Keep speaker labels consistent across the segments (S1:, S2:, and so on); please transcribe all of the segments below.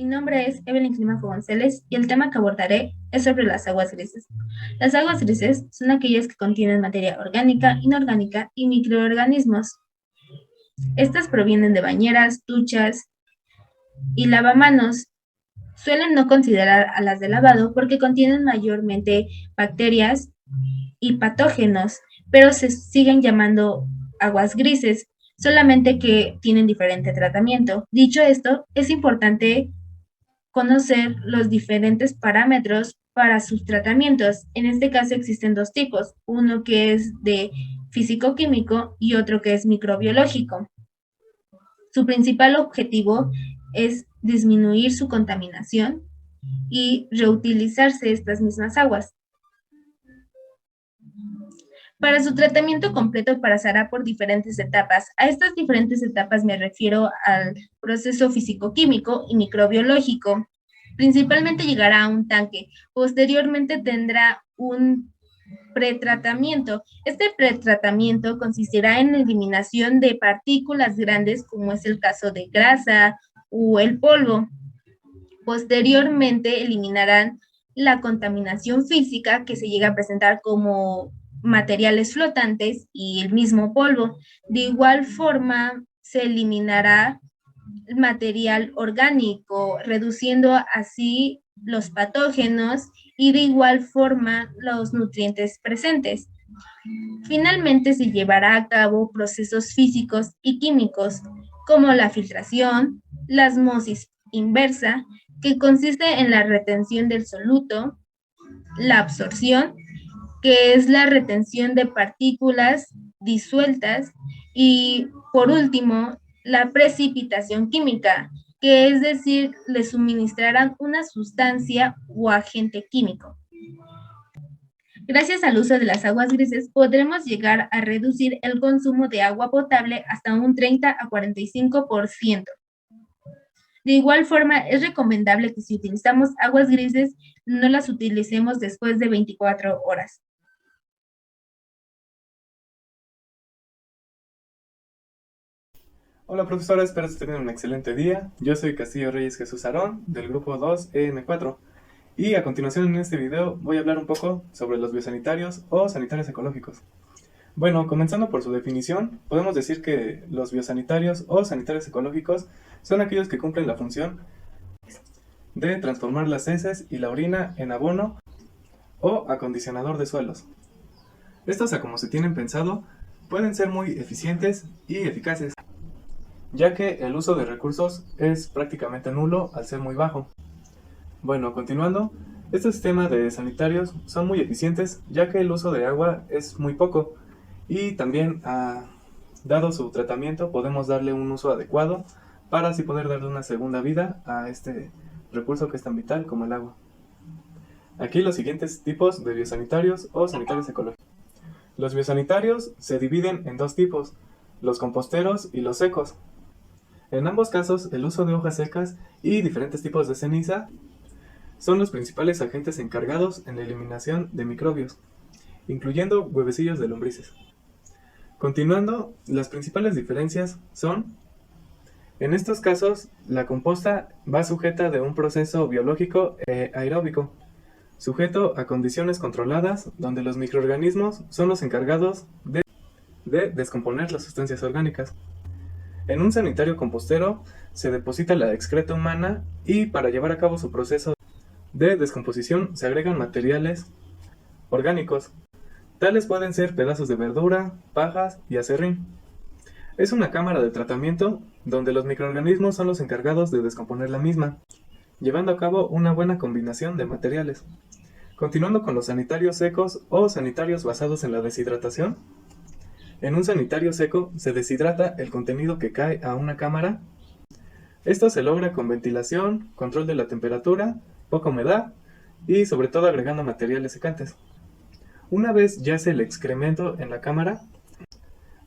S1: Mi nombre es Evelyn Climaco González y el tema que abordaré es sobre las aguas grises. Las aguas grises son aquellas que contienen materia orgánica, inorgánica y microorganismos. Estas provienen de bañeras, duchas y lavamanos. Suelen no considerar a las de lavado porque contienen mayormente bacterias y patógenos, pero se siguen llamando aguas grises, solamente que tienen diferente tratamiento. Dicho esto, es importante conocer los diferentes parámetros para sus tratamientos. En este caso existen dos tipos, uno que es de físico-químico y otro que es microbiológico. Su principal objetivo es disminuir su contaminación y reutilizarse estas mismas aguas. Para su tratamiento completo pasará por diferentes etapas. A estas diferentes etapas me refiero al proceso físico-químico y microbiológico. Principalmente llegará a un tanque. Posteriormente tendrá un pretratamiento. Este pretratamiento consistirá en la eliminación de partículas grandes, como es el caso de grasa o el polvo. Posteriormente eliminarán la contaminación física que se llega a presentar como materiales flotantes y el mismo polvo. De igual forma, se eliminará el material orgánico, reduciendo así los patógenos y de igual forma los nutrientes presentes. Finalmente se llevará a cabo procesos físicos y químicos como la filtración, la osmosis inversa, que consiste en la retención del soluto, la absorción, que es la retención de partículas disueltas, y por último, la precipitación química, que es decir, le suministrarán una sustancia o agente químico. Gracias al uso de las aguas grises, podremos llegar a reducir el consumo de agua potable hasta un 30 a 45%. De igual forma, es recomendable que si utilizamos aguas grises, no las utilicemos después de 24 horas.
S2: Hola profesora, espero que tengan un excelente día. Yo soy Castillo Reyes Jesús Aarón, del grupo 2EM4. Y a continuación en este video voy a hablar un poco sobre los biosanitarios o sanitarios ecológicos. Bueno, comenzando por su definición, podemos decir que los biosanitarios o sanitarios ecológicos son aquellos que cumplen la función de transformar las heces y la orina en abono o acondicionador de suelos. Estos, a como se tienen pensado, pueden ser muy eficientes y eficaces, ya que el uso de recursos es prácticamente nulo al ser muy bajo. Bueno, continuando, estos sistemas de sanitarios son muy eficientes, ya que el uso de agua es muy poco y también, dado su tratamiento, podemos darle un uso adecuado para así poder darle una segunda vida a este recurso que es tan vital como el agua. Aquí los siguientes tipos de biosanitarios o sanitarios ecológicos. Los biosanitarios se dividen en dos tipos, los composteros y los secos. En ambos casos, el uso de hojas secas y diferentes tipos de ceniza son los principales agentes encargados en la eliminación de microbios, incluyendo huevecillos de lombrices. Continuando, las principales diferencias son: en estos casos, la composta va sujeta de un proceso biológico aeróbico, sujeto a condiciones controladas donde los microorganismos son los encargados de descomponer las sustancias orgánicas. En un sanitario compostero se deposita la excreta humana y para llevar a cabo su proceso de descomposición se agregan materiales orgánicos. Tales pueden ser pedazos de verdura, pajas y acerrín. Es una cámara de tratamiento donde los microorganismos son los encargados de descomponer la misma, llevando a cabo una buena combinación de materiales. Continuando con los sanitarios secos o sanitarios basados en la deshidratación. En un sanitario seco se deshidrata el contenido que cae a una cámara. Esto se logra con ventilación, control de la temperatura, poca humedad y sobre todo agregando materiales secantes. Una vez yace el excremento en la cámara,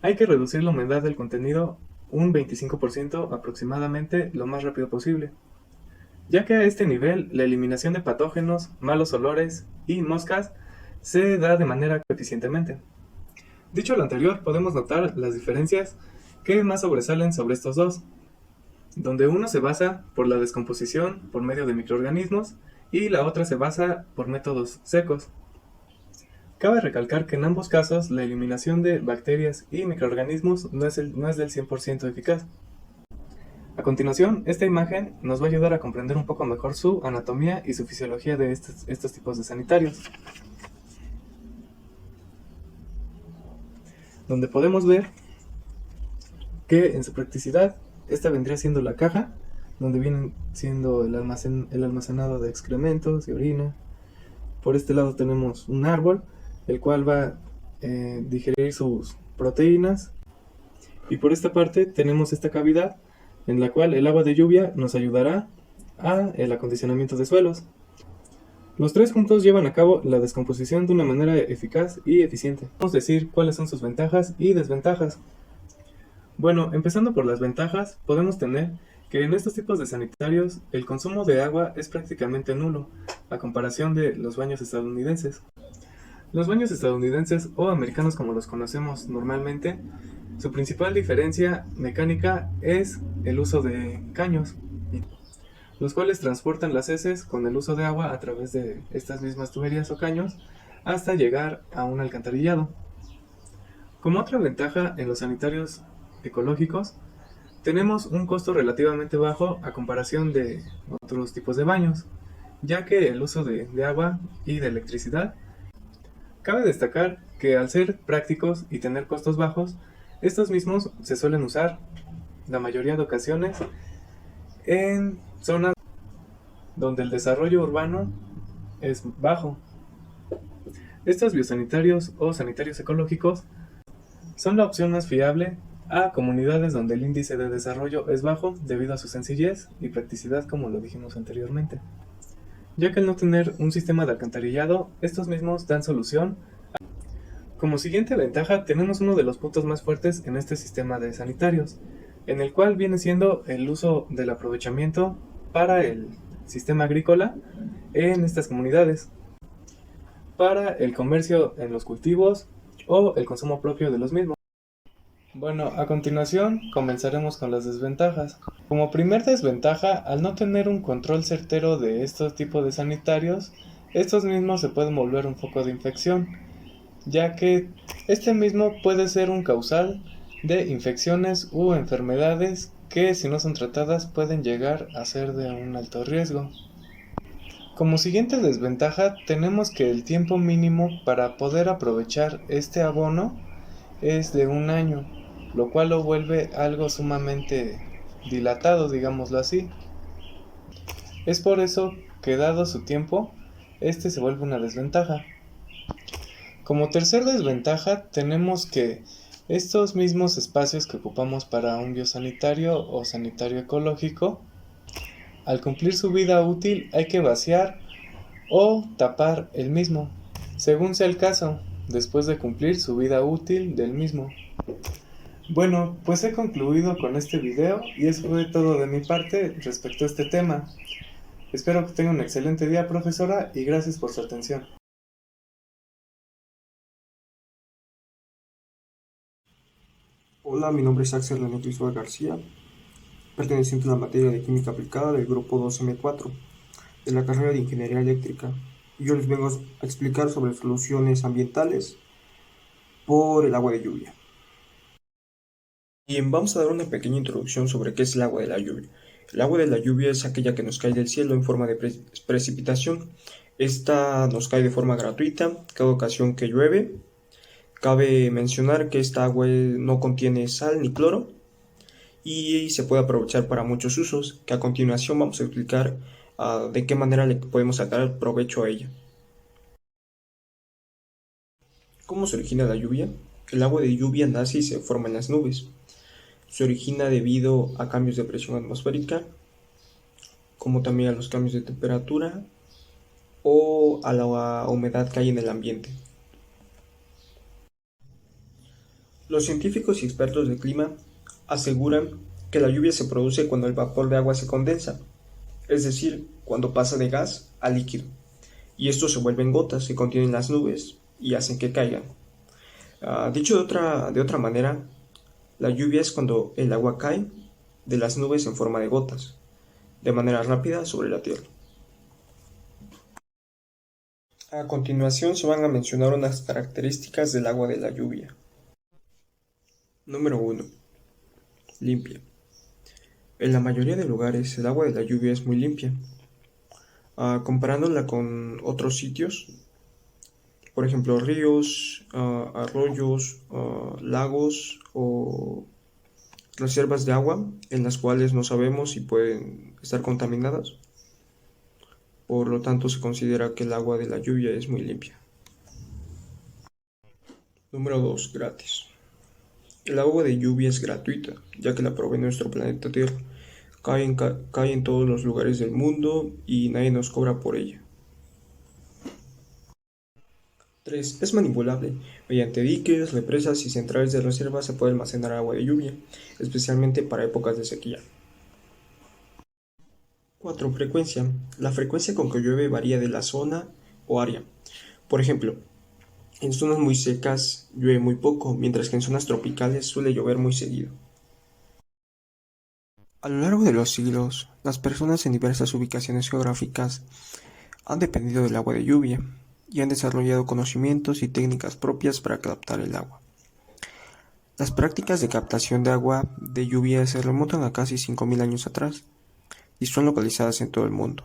S2: hay que reducir la humedad del contenido un 25% aproximadamente lo más rápido posible, ya que a este nivel la eliminación de patógenos, malos olores y moscas se da de manera eficientemente. Dicho lo anterior, podemos notar las diferencias que más sobresalen sobre estos dos. donde uno se basa por la descomposición por medio de microorganismos y la otra se basa por métodos secos. Cabe recalcar que en ambos casos la eliminación de bacterias y microorganismos no es del 100% eficaz. A continuación, esta imagen nos va a ayudar a comprender un poco mejor su anatomía y su fisiología de estos tipos de sanitarios, donde podemos ver que en su practicidad esta vendría siendo la caja, donde viene siendo el almacenado de excrementos y orina. Por este lado tenemos un árbol, el cual va a digerir sus proteínas, y por esta parte tenemos esta cavidad en la cual el agua de lluvia nos ayudará al acondicionamiento de suelos. Los tres juntos llevan a cabo la descomposición de una manera eficaz y eficiente. Vamos a decir cuáles son sus ventajas y desventajas. Bueno, empezando por las ventajas, podemos tener que en estos tipos de sanitarios el consumo de agua es prácticamente nulo, a comparación de los baños estadounidenses. Los baños estadounidenses o americanos como los conocemos normalmente, su principal diferencia mecánica es el uso de caños, los cuales transportan las heces con el uso de agua a través de estas mismas tuberías o caños hasta llegar a un alcantarillado. Como otra ventaja en los sanitarios ecológicos, tenemos un costo relativamente bajo a comparación de otros tipos de baños, ya que el uso de agua y de electricidad. Cabe destacar que al ser prácticos y tener costos bajos, estos mismos se suelen usar, la mayoría de ocasiones, en zonas donde el desarrollo urbano es bajo. Estos biosanitarios o sanitarios ecológicos son la opción más fiable a comunidades donde el índice de desarrollo es bajo debido a su sencillez y practicidad, como lo dijimos anteriormente. Ya que al no tener un sistema de alcantarillado, estos mismos dan solución. Como siguiente ventaja, tenemos uno de los puntos más fuertes en este sistema de sanitarios, en el cual viene siendo el uso del aprovechamiento para el sistema agrícola en estas comunidades, para el comercio en los cultivos o el consumo propio de los mismos. Bueno, a continuación comenzaremos con las desventajas. Como primer desventaja, al no tener un control certero de estos tipos de sanitarios, estos mismos se pueden volver un foco de infección, ya que este mismo puede ser un causal de infecciones u enfermedades que, si no son tratadas, pueden llegar a ser de un alto riesgo. Como siguiente desventaja, tenemos que el tiempo mínimo para poder aprovechar este abono es de 1 año, lo cual lo vuelve algo sumamente dilatado, digámoslo así. Es por eso que, dado su tiempo, este se vuelve una desventaja. Como tercer desventaja, tenemos que estos mismos espacios que ocupamos para un biosanitario o sanitario ecológico, al cumplir su vida útil hay que vaciar o tapar el mismo, según sea el caso, después de cumplir su vida útil del mismo. Bueno, pues he concluido con este video y eso fue todo de mi parte respecto a este tema. Espero que tenga un excelente día, profesora, y gracias por su atención.
S3: Hola, mi nombre es Axel René Cristóbal García, perteneciente a la materia de Química Aplicada del grupo 2M4 de la carrera de Ingeniería Eléctrica. Y yo les vengo a explicar sobre soluciones ambientales por el agua de lluvia. Bien, vamos a dar una pequeña introducción sobre qué es el agua de la lluvia. El agua de la lluvia es aquella que nos cae del cielo en forma de precipitación. Esta nos cae de forma gratuita cada ocasión que llueve. Cabe mencionar que esta agua no contiene sal ni cloro y se puede aprovechar para muchos usos, que a continuación vamos a explicar de qué manera le podemos sacar provecho a ella. ¿Cómo se origina la lluvia? El agua de lluvia nace y se forma en las nubes. Se origina debido a cambios de presión atmosférica, como también a los cambios de temperatura o a la humedad que hay en el ambiente. Los científicos y expertos del clima aseguran que la lluvia se produce cuando el vapor de agua se condensa, es decir, cuando pasa de gas a líquido, y estos se vuelven gotas que contienen las nubes y hacen que caigan. Dicho de otra manera, la lluvia es cuando el agua cae de las nubes en forma de gotas, de manera rápida sobre la Tierra. A continuación se van a mencionar unas características del agua de la lluvia. Número 1. Limpia. En la mayoría de lugares el agua de la lluvia es muy limpia. Comparándola con otros sitios, por ejemplo ríos, arroyos, lagos o reservas de agua en las cuales no sabemos si pueden estar contaminadas. Por lo tanto, se considera que el agua de la lluvia es muy limpia. Número 2. Gratis. El agua de lluvia es gratuita, ya que la provee nuestro planeta Tierra. Cae en todos los lugares del mundo y nadie nos cobra por ella. 3. Es manipulable. Mediante diques, represas y centrales de reserva se puede almacenar agua de lluvia, especialmente para épocas de sequía. 4. Frecuencia. La frecuencia con que llueve varía de la zona o área. Por ejemplo, en zonas muy secas llueve muy poco, mientras que en zonas tropicales suele llover muy seguido. A lo largo de los siglos, las personas en diversas ubicaciones geográficas han dependido del agua de lluvia y han desarrollado conocimientos y técnicas propias para captar el agua. Las prácticas de captación de agua de lluvia se remontan a casi 5.000 años atrás y son localizadas en todo el mundo.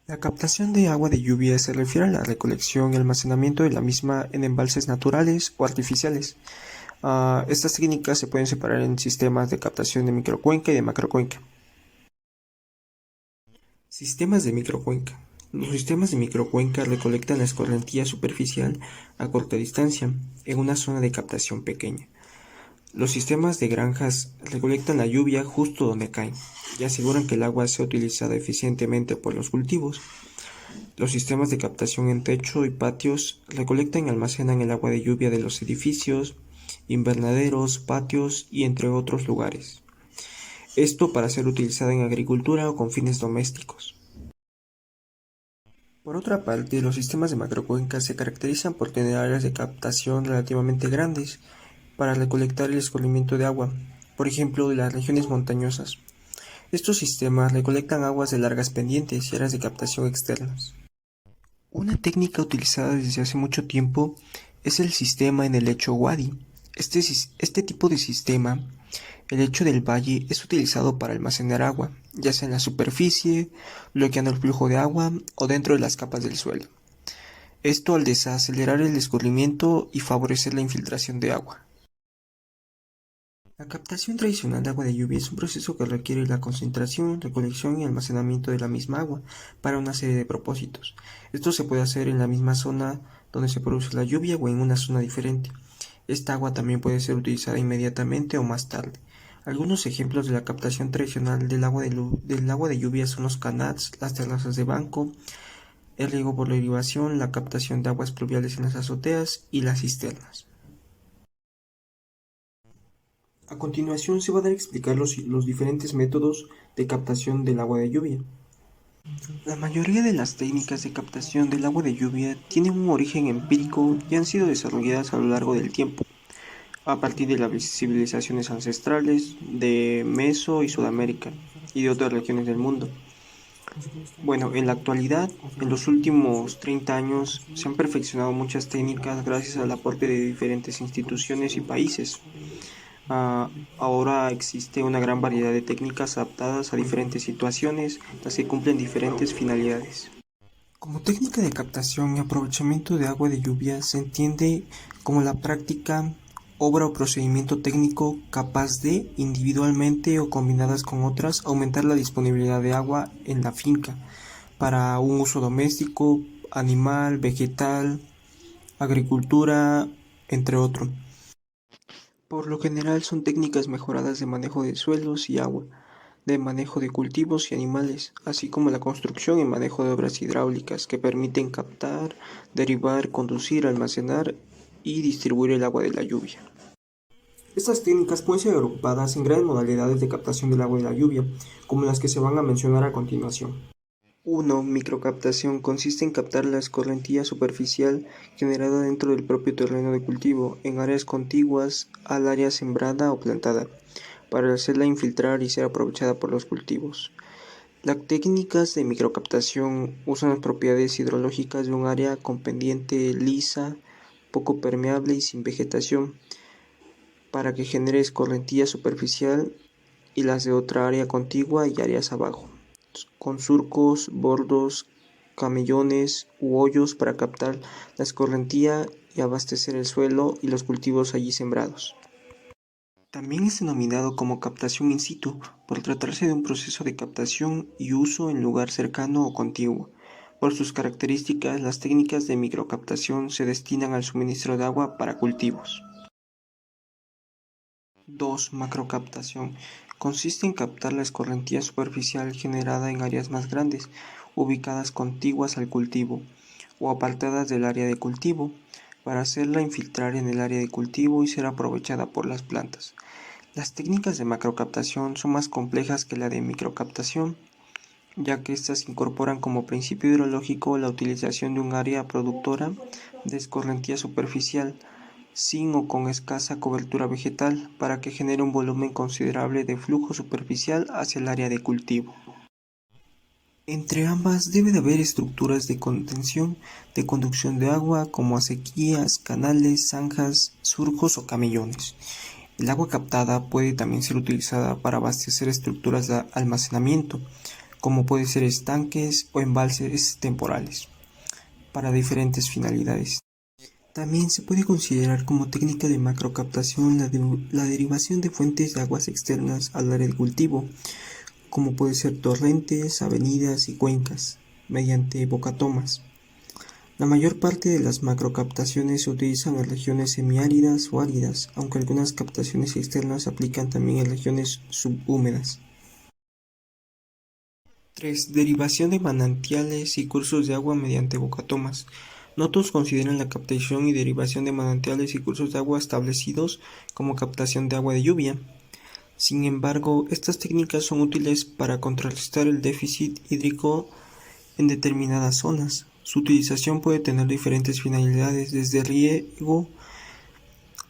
S3: La captación de agua de lluvia se refiere a la recolección y almacenamiento de la misma en embalses naturales o artificiales. Estas técnicas se pueden separar en sistemas de captación de microcuenca y de macrocuenca. Sistemas de microcuenca. Los sistemas de microcuenca recolectan la escorrentía superficial a corta distancia, en una zona de captación pequeña. Los sistemas de granjas recolectan la lluvia justo donde cae y aseguran que el agua sea utilizada eficientemente por los cultivos. Los sistemas de captación en techo y patios recolectan y almacenan el agua de lluvia de los edificios, invernaderos, patios y entre otros lugares. Esto para ser utilizada en agricultura o con fines domésticos. Por otra parte, los sistemas de macrocuencas se caracterizan por tener áreas de captación relativamente grandes para recolectar el escurrimiento de agua, por ejemplo, de las regiones montañosas. Estos sistemas recolectan aguas de largas pendientes y áreas de captación externas. Una técnica utilizada desde hace mucho tiempo es el sistema en el lecho wadi. Este tipo de sistema, el lecho del valle, es utilizado para almacenar agua, ya sea en la superficie, bloqueando el flujo de agua o dentro de las capas del suelo. Esto al desacelerar el escurrimiento y favorecer la infiltración de agua. La captación tradicional de agua de lluvia es un proceso que requiere la concentración, recolección y almacenamiento de la misma agua para una serie de propósitos. Esto se puede hacer en la misma zona donde se produce la lluvia o en una zona diferente. Esta agua también puede ser utilizada inmediatamente o más tarde. Algunos ejemplos de la captación tradicional del agua de lluvia son los canals, las terrazas de banco, el riego por la derivación, la captación de aguas pluviales en las azoteas y las cisternas. A continuación se va a dar a explicar los diferentes métodos de captación del agua de lluvia. La mayoría de las técnicas de captación del agua de lluvia tienen un origen empírico y han sido desarrolladas a lo largo del tiempo, a partir de las civilizaciones ancestrales de Meso y Sudamérica y de otras regiones del mundo. Bueno, en la actualidad, en los últimos 30 años, se han perfeccionado muchas técnicas gracias al aporte de diferentes instituciones y países. Ahora existe una gran variedad de técnicas adaptadas a diferentes situaciones, las que cumplen diferentes finalidades. Como técnica de captación y aprovechamiento de agua de lluvia se entiende como la práctica, obra o procedimiento técnico capaz de, individualmente o combinadas con otras, aumentar la disponibilidad de agua en la finca para un uso doméstico, animal, vegetal, agricultura, entre otros. Por lo general son técnicas mejoradas de manejo de suelos y agua, de manejo de cultivos y animales, así como la construcción y manejo de obras hidráulicas que permiten captar, derivar, conducir, almacenar y distribuir el agua de la lluvia. Estas técnicas pueden ser agrupadas en grandes modalidades de captación del agua de la lluvia, como las que se van a mencionar a continuación. 1. Microcaptación consiste en captar la escorrentía superficial generada dentro del propio terreno de cultivo, en áreas contiguas al área sembrada o plantada, para hacerla infiltrar y ser aprovechada por los cultivos. Las técnicas de microcaptación usan las propiedades hidrológicas de un área con pendiente lisa, poco permeable y sin vegetación, para que genere escorrentía superficial y las de otra área contigua y áreas abajo, con surcos, bordos, camellones u hoyos para captar la escorrentía y abastecer el suelo y los cultivos allí sembrados. También es denominado como captación in situ, por tratarse de un proceso de captación y uso en lugar cercano o contiguo. Por sus características, las técnicas de microcaptación se destinan al suministro de agua para cultivos. 2. Macrocaptación. Consiste en captar la escorrentía superficial generada en áreas más grandes, ubicadas contiguas al cultivo, o apartadas del área de cultivo, para hacerla infiltrar en el área de cultivo y ser aprovechada por las plantas. Las técnicas de macrocaptación son más complejas que la de microcaptación, ya que éstas incorporan como principio hidrológico la utilización de un área productora de escorrentía superficial, sin o con escasa cobertura vegetal, para que genere un volumen considerable de flujo superficial hacia el área de cultivo. Entre ambas debe de haber estructuras de contención, de conducción de agua, como acequias, canales, zanjas, surcos o camellones. El agua captada puede también ser utilizada para abastecer estructuras de almacenamiento, como puede ser estanques o embalses temporales, para diferentes finalidades. También se puede considerar como técnica de macrocaptación la derivación de fuentes de aguas externas al área de cultivo, como puede ser torrentes, avenidas y cuencas, mediante bocatomas. La mayor parte de las macrocaptaciones se utilizan en regiones semiáridas o áridas, aunque algunas captaciones externas se aplican también en regiones subhúmedas. 3. Derivación de manantiales y cursos de agua mediante bocatomas. No todos consideran la captación y derivación de manantiales y cursos de agua establecidos como captación de agua de lluvia. Sin embargo, estas técnicas son útiles para contrarrestar el déficit hídrico en determinadas zonas. Su utilización puede tener diferentes finalidades, desde riego,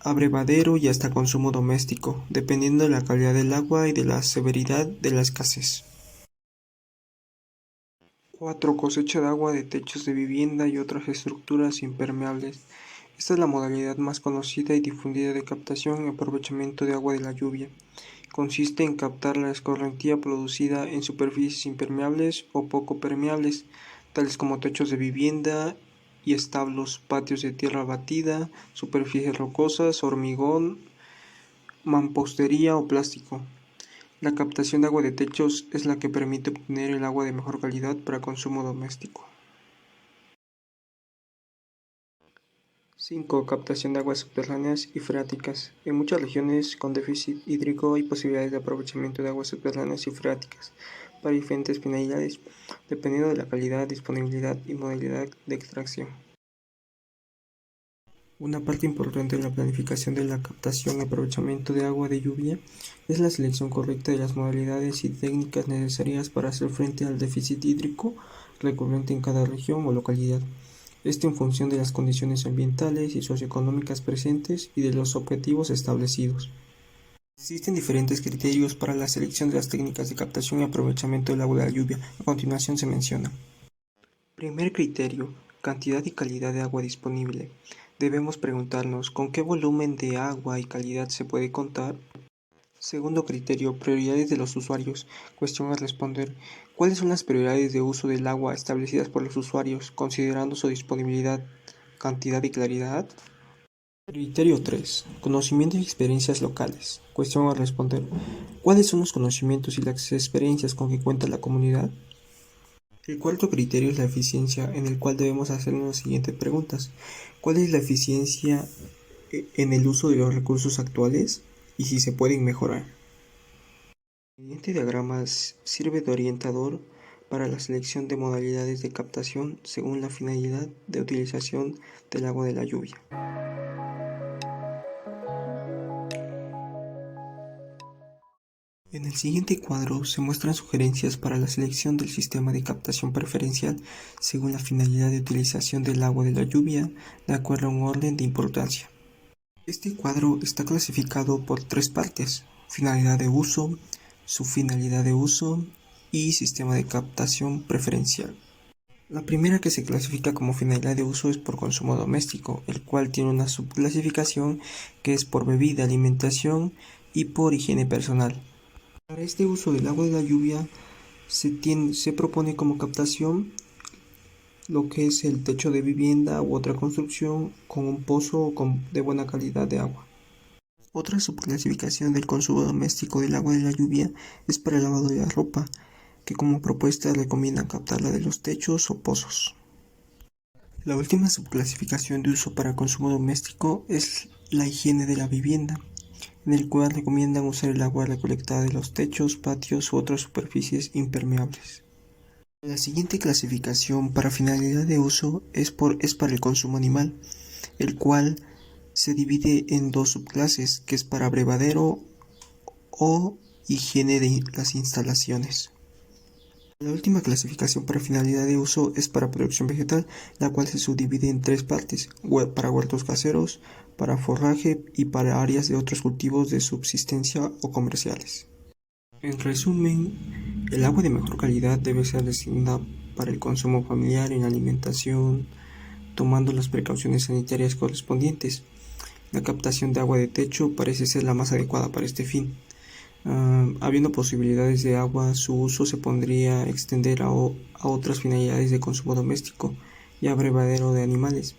S3: abrevadero y hasta consumo doméstico, dependiendo de la calidad del agua y de la severidad de la escasez. 4. Cosecha de agua de techos de vivienda y otras estructuras impermeables. Esta es la modalidad más conocida y difundida de captación y aprovechamiento de agua de la lluvia. Consiste en captar la escorrentía producida en superficies impermeables o poco permeables, tales como techos de vivienda y establos, patios de tierra batida, superficies rocosas, hormigón, mampostería o plástico. La captación de agua de techos es la que permite obtener el agua de mejor calidad para consumo doméstico. 5. Captación de aguas subterráneas y freáticas. En muchas regiones con déficit hídrico hay posibilidades de aprovechamiento de aguas subterráneas y freáticas para diferentes finalidades, dependiendo de la calidad, disponibilidad y modalidad de extracción. Una parte importante de la planificación de la captación y aprovechamiento de agua de lluvia es la selección correcta de las modalidades y técnicas necesarias para hacer frente al déficit hídrico recurrente en cada región o localidad. Esto en función de las condiciones ambientales y socioeconómicas presentes y de los objetivos establecidos. Existen diferentes criterios para la selección de las técnicas de captación y aprovechamiento del agua de la lluvia. A continuación se menciona. Primer criterio: cantidad y calidad de agua disponible. Debemos preguntarnos ¿con qué volumen de agua y calidad se puede contar? Segundo criterio: prioridades de los usuarios. Cuestión a responder: ¿cuáles son las prioridades de uso del agua establecidas por los usuarios, considerando su disponibilidad, cantidad y claridad? Criterio 3. Conocimientos y experiencias locales. Cuestión a responder: ¿cuáles son los conocimientos y las experiencias con que cuenta la comunidad? El cuarto criterio es la eficiencia, en el cual debemos hacernos las siguientes preguntas. ¿Cuál es la eficiencia en el uso de los recursos actuales y si se pueden mejorar? El siguiente diagrama sirve de orientador para la selección de modalidades de captación según la finalidad de utilización del agua de la lluvia. En el siguiente cuadro se muestran sugerencias para la selección del sistema de captación preferencial según la finalidad de utilización del agua de la lluvia, de acuerdo a un orden de importancia. Este cuadro está clasificado por 3 partes: finalidad de uso, su finalidad de uso y sistema de captación preferencial. La primera que se clasifica como finalidad de uso es por consumo doméstico, el cual tiene una subclasificación que es por bebida, alimentación y por higiene personal. Para este uso del agua de la lluvia se propone como captación lo que es el techo de vivienda u otra construcción con un pozo de buena calidad de agua. Otra subclasificación del consumo doméstico del agua de la lluvia es para el lavado de la ropa, que como propuesta recomiendan captarla de los techos o pozos. La última subclasificación de uso para consumo doméstico es la higiene de la vivienda, en el cual recomiendan usar el agua recolectada de los techos, patios u otras superficies impermeables. La siguiente clasificación para finalidad de uso es para el consumo animal, el cual se divide en dos subclases, que es para abrevadero o higiene de las instalaciones. La última clasificación para finalidad de uso es para producción vegetal, la cual se subdivide en tres partes: para huertos caseros, para forraje y para áreas de otros cultivos de subsistencia o comerciales. En resumen, el agua de mejor calidad debe ser destinada para el consumo familiar en alimentación, tomando las precauciones sanitarias correspondientes. La captación de agua de techo parece ser la más adecuada para este fin. Habiendo posibilidades de agua, su uso se podría extender a otras finalidades de consumo doméstico y abrevadero de animales.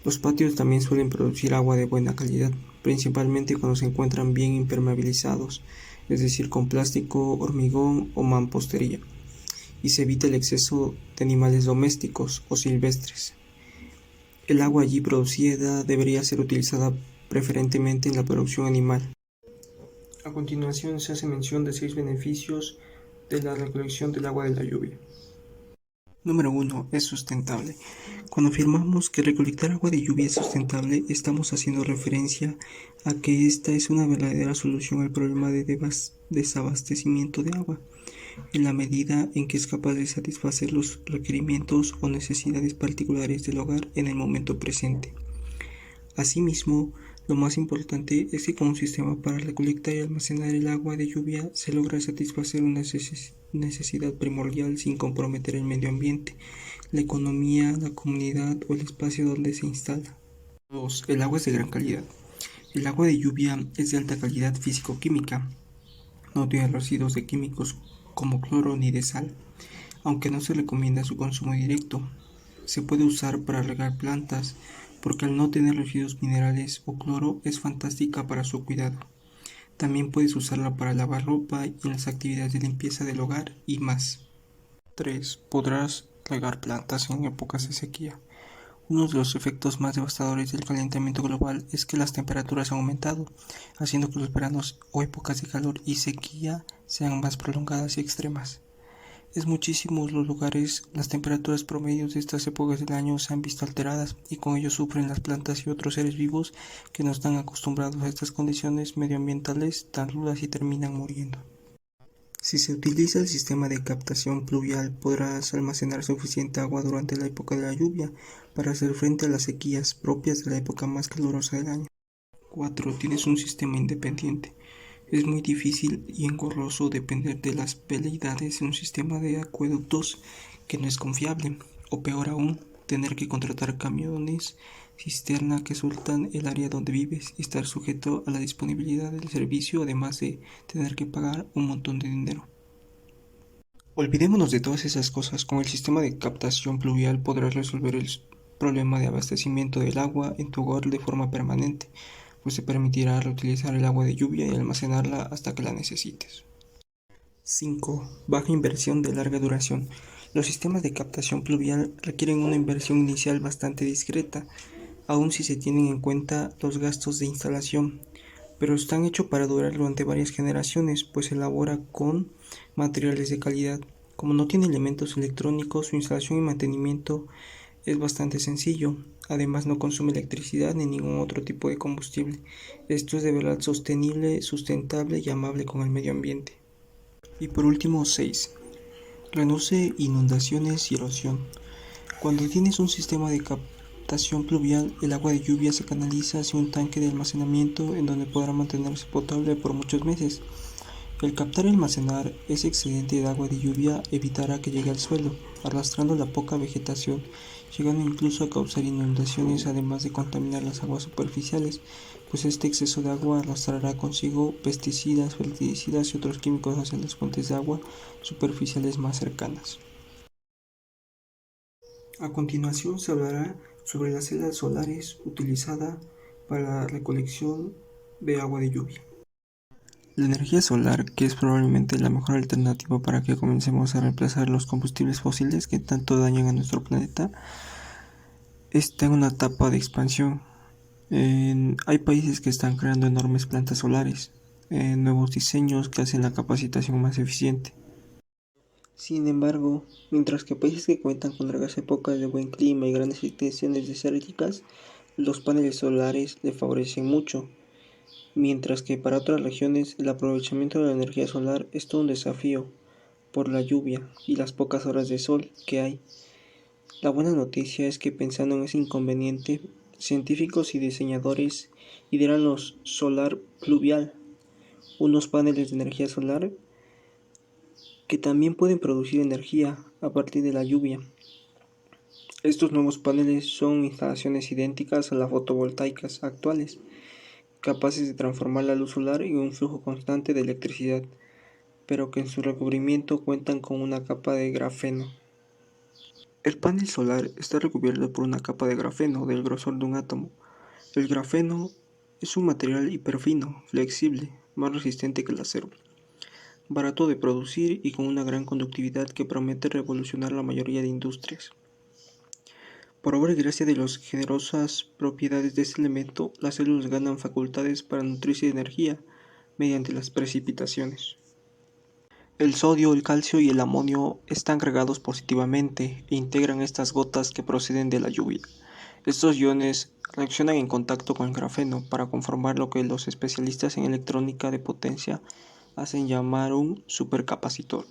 S3: Los patios también suelen producir agua de buena calidad, principalmente cuando se encuentran bien impermeabilizados, es decir, con plástico, hormigón o mampostería, y se evita el exceso de animales domésticos o silvestres. El agua allí producida debería ser utilizada preferentemente en la producción animal. A continuación se hace mención de 6 beneficios de la recolección del agua de la lluvia. Número 1. Es sustentable. Cuando afirmamos que recolectar agua de lluvia es sustentable, estamos haciendo referencia a que esta es una verdadera solución al problema de desabastecimiento de agua, en la medida en que es capaz de satisfacer los requerimientos o necesidades particulares del hogar en el momento presente. Asimismo, lo más importante es que con un sistema para recolectar y almacenar el agua de lluvia se logra satisfacer una necesidad primordial sin comprometer el medio ambiente, la economía, la comunidad o el espacio donde se instala. 2. El agua es de gran calidad. El agua de lluvia es de alta calidad físico-química. No tiene residuos de químicos como cloro ni de sal, aunque no se recomienda su consumo directo. Se puede usar para regar plantas, porque al no tener residuos minerales o cloro es fantástica para su cuidado. También puedes usarla para lavar ropa y en las actividades de limpieza del hogar y más. 3. Podrás regar plantas en épocas de sequía. Uno de los efectos más devastadores del calentamiento global es que las temperaturas han aumentado, haciendo que los veranos o épocas de calor y sequía sean más prolongadas y extremas. En muchísimos los lugares, las temperaturas promedios de estas épocas del año se han visto alteradas y con ello sufren las plantas y otros seres vivos que no están acostumbrados a estas condiciones medioambientales tan rudas y terminan muriendo. Si se utiliza el sistema de captación pluvial, podrás almacenar suficiente agua durante la época de la lluvia para hacer frente a las sequías propias de la época más calurosa del año. 4. Tienes un sistema independiente. Es muy difícil y engorroso depender de las veleidades de un sistema de acueductos que no es confiable, o peor aún, tener que contratar camiones cisterna que surtan el área donde vives y estar sujeto a la disponibilidad del servicio, además de tener que pagar un montón de dinero. Olvidémonos de todas esas cosas. Con el sistema de captación pluvial podrás resolver el problema de abastecimiento del agua en tu hogar de forma permanente, pues te permitirá reutilizar el agua de lluvia y almacenarla hasta que la necesites. 5. Baja inversión de larga duración. Los sistemas de captación pluvial requieren una inversión inicial bastante discreta, aun si se tienen en cuenta los gastos de instalación, pero están hechos para durar durante varias generaciones, pues se elabora con materiales de calidad. Como no tiene elementos electrónicos, su instalación y mantenimiento es bastante sencillo. Además, no consume electricidad ni ningún otro tipo de combustible. Esto es de verdad sostenible, sustentable y amable con el medio ambiente. Y por último, 6. Reduce inundaciones y erosión. Cuando tienes un sistema de captación captación pluvial, el agua de lluvia se canaliza hacia un tanque de almacenamiento en donde podrá mantenerse potable por muchos meses. El captar y almacenar ese excedente de agua de lluvia evitará que llegue al suelo, arrastrando la poca vegetación, llegando incluso a causar inundaciones, además de contaminar las aguas superficiales, pues este exceso de agua arrastrará consigo pesticidas, fertilizantes y otros químicos hacia las fuentes de agua superficiales más cercanas. A continuación se hablará sobre las celdas solares utilizadas para la recolección de agua de lluvia. La energía solar, que es probablemente la mejor alternativa para que comencemos a reemplazar los combustibles fósiles que tanto dañan a nuestro planeta, está en una etapa de expansión. Hay países que están creando enormes plantas solares, nuevos diseños que hacen la capacitación más eficiente. Sin embargo, mientras que países que cuentan con largas épocas de buen clima y grandes extensiones desérticas, los paneles solares le favorecen mucho, mientras que para otras regiones el aprovechamiento de la energía solar es todo un desafío por la lluvia y las pocas horas de sol que hay. La buena noticia es que pensando en ese inconveniente, científicos y diseñadores idearon los solar pluvial, unos paneles de energía solar que también pueden producir energía a partir de la lluvia. Estos nuevos paneles son instalaciones idénticas a las fotovoltaicas actuales, capaces de transformar la luz solar en un flujo constante de electricidad, pero que en su recubrimiento cuentan con una capa de grafeno. El panel solar está recubierto por una capa de grafeno del grosor de un átomo. El grafeno es un material hiperfino, flexible, más resistente que el acero, barato de producir y con una gran conductividad que promete revolucionar la mayoría de industrias. Por obra y gracia de las generosas propiedades de este elemento, las células ganan facultades para nutrirse de energía mediante las precipitaciones. El sodio, el calcio y el amonio están cargados positivamente e integran estas gotas que proceden de la lluvia. Estos iones reaccionan en contacto con el grafeno para conformar lo que los especialistas en electrónica de potencia hacen llamar un supercapacitor.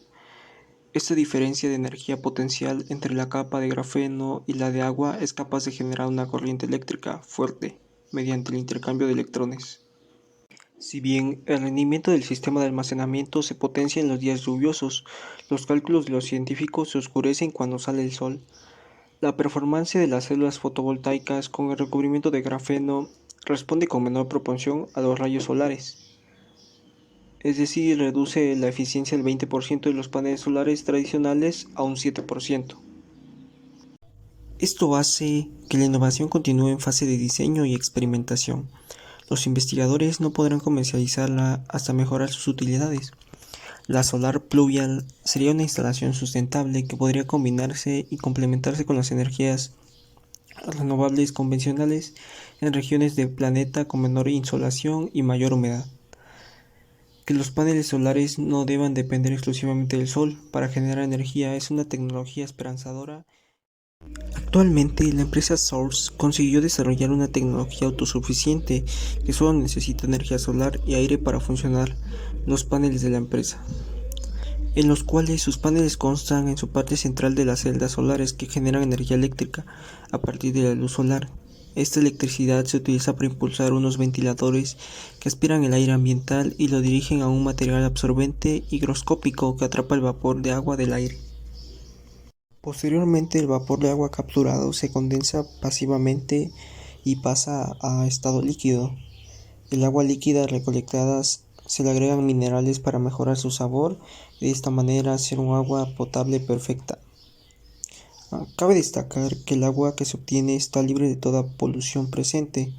S3: Esta diferencia de energía potencial entre la capa de grafeno y la de agua es capaz de generar una corriente eléctrica fuerte mediante el intercambio de electrones. Si bien el rendimiento del sistema de almacenamiento se potencia en los días lluviosos, los cálculos de los científicos se oscurecen cuando sale el sol. La performance de las células fotovoltaicas con el recubrimiento de grafeno responde con menor proporción a los rayos solares. Es decir, reduce la eficiencia del 20% de los paneles solares tradicionales a un 7%. Esto hace que la innovación continúe en fase de diseño y experimentación. Los investigadores no podrán comercializarla hasta mejorar sus utilidades. La solar pluvial sería una instalación sustentable que podría combinarse y complementarse con las energías renovables convencionales en regiones del planeta con menor insolación y mayor humedad. Que los paneles solares no deban depender exclusivamente del sol para generar energía es una tecnología esperanzadora. Actualmente, la empresa Source consiguió desarrollar una tecnología autosuficiente que solo necesita energía solar y aire para funcionar los paneles de la empresa, en los cuales sus paneles constan en su parte central de las celdas solares que generan energía eléctrica a partir de la luz solar. Esta electricidad se utiliza para impulsar unos ventiladores que aspiran el aire ambiental y lo dirigen a un material absorbente higroscópico que atrapa el vapor de agua del aire. Posteriormente, el vapor de agua capturado se condensa pasivamente y pasa a estado líquido. El agua líquida recolectada se le agregan minerales para mejorar su sabor y de esta manera hacer un agua potable perfecta. Cabe destacar que el agua que se obtiene está libre de toda polución presente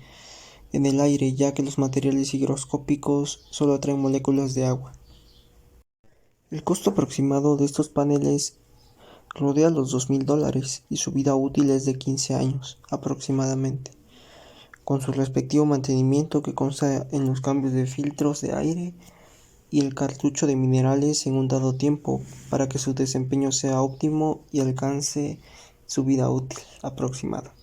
S3: en el aire, ya que los materiales higroscópicos solo atraen moléculas de agua. El costo aproximado de estos paneles rodea los $2,000 y su vida útil es de 15 años aproximadamente, con su respectivo mantenimiento que consta en los cambios de filtros de aire y el cartucho de minerales en un dado tiempo para que su desempeño sea óptimo y alcance su vida útil aproximada.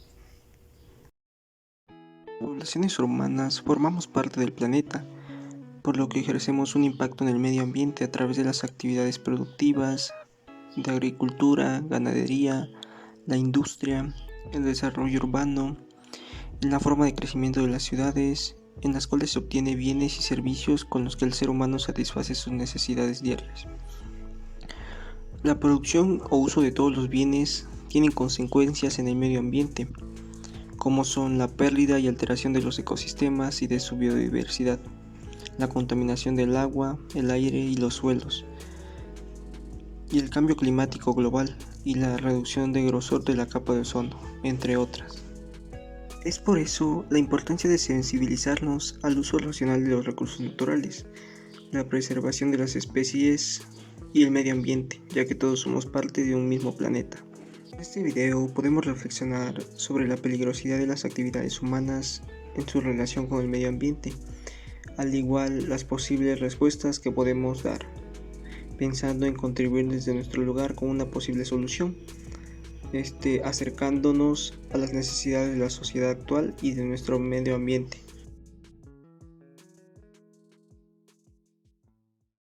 S3: Las poblaciones humanas formamos parte del planeta, por lo que ejercemos un impacto en el medio ambiente a través de las actividades productivas, de agricultura, ganadería, la industria, el desarrollo urbano, en la forma de crecimiento de las ciudades, en las cuales se obtiene bienes y servicios con los que el ser humano satisface sus necesidades diarias. La producción o uso de todos los bienes tienen consecuencias en el medio ambiente, como son la pérdida y alteración de los ecosistemas y de su biodiversidad, la contaminación del agua, el aire y los suelos, y el cambio climático global y la reducción de grosor de la capa de ozono, entre otras. Es por eso la importancia de sensibilizarnos al uso racional de los recursos naturales, la preservación de las especies y el medio ambiente, ya que todos somos parte de un mismo planeta. En este video podemos reflexionar sobre la peligrosidad de las actividades humanas en su relación con el medio ambiente, al igual las posibles respuestas que podemos dar, pensando en contribuir desde nuestro lugar con una posible solución, acercándonos a las necesidades de la sociedad actual y de nuestro medio ambiente.